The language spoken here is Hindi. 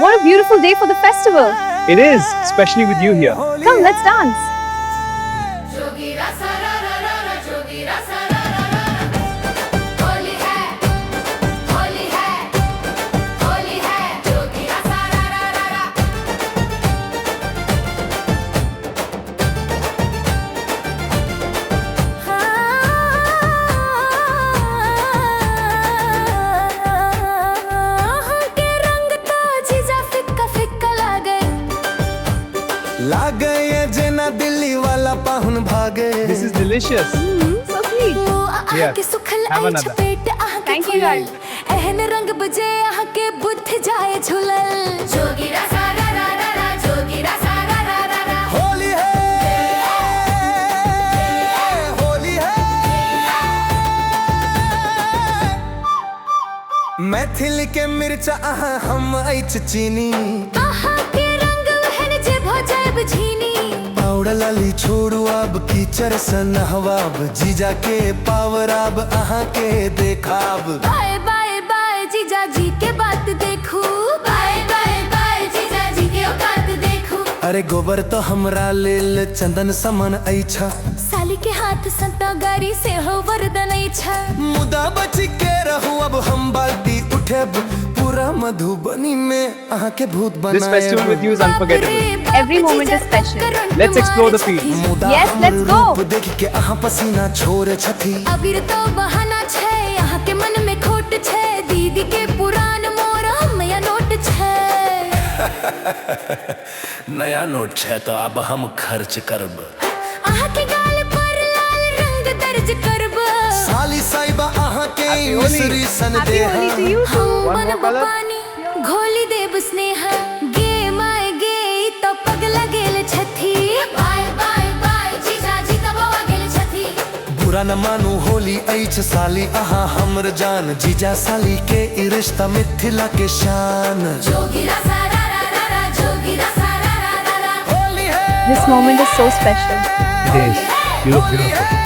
What a beautiful day for the festival. It is, especially with you here. Come, let's dance. लागे ये जना दिल्ली वाला पाहुन भागे. This is delicious. So sweet. Here, have another. Thank you, guys. एहन रंग बजे आहा के बुद्ध जाए झुलल. जोगीरा सारा रा रा रा, जोगीरा सारा रा रा रा. होली है, होली है. मैथिल के मिर्चा आहा हम ऐच चीनी. आहा के रंग वहन जे भोजब झीनी. पाउडर लाली छोड़ू अब कीचड़ सन हवाब. जीजा के पावराब आहा के देखाब. बाय बाय बाय जीजा जी के बात देखू. बाय बाय बाय जीजा जी के औकात देखू. अरे गोबर तो हमरा लेल चंदन समन ऐछा. साली के हाथ संता गारी से हो वरदान ऐछा. मुदा बच के रहू अब हम बाल्टी उठेब. पूरा मधुबनी में आहा के भूत This festival with बनाए. you is unforgettable. Every moment is special. Let's explore the fields. Yes, let's go. देख के आहा पसीना छोड़े छथी. अबीर तो बहाना छे. यहाँ के मन में खोट छे. दीदी के पुरान मोर हम या नोट छे. नया नोट छे तो अब हम खर्च करब. आहा के गाल पर लाल रंग दर्ज करब. साली साइबा आहा के Happy Holi. Misri sun Happy they. Holi to you too. One मन more color. पानी घोली देब स्नेह. गे माय गे तो पगला गेल छथी. बाय बाय बाय जीजा जी तब गेल छथी. बुरा न मानू होली ऐछ साली आहा हमर जान. जीजा साली के ई रिश्ता मिथिला के शान. जोगीरा सारा रा रा रा, जोगीरा सारा रा रा रा. होली है, This moment is so special. It is. You look beautiful.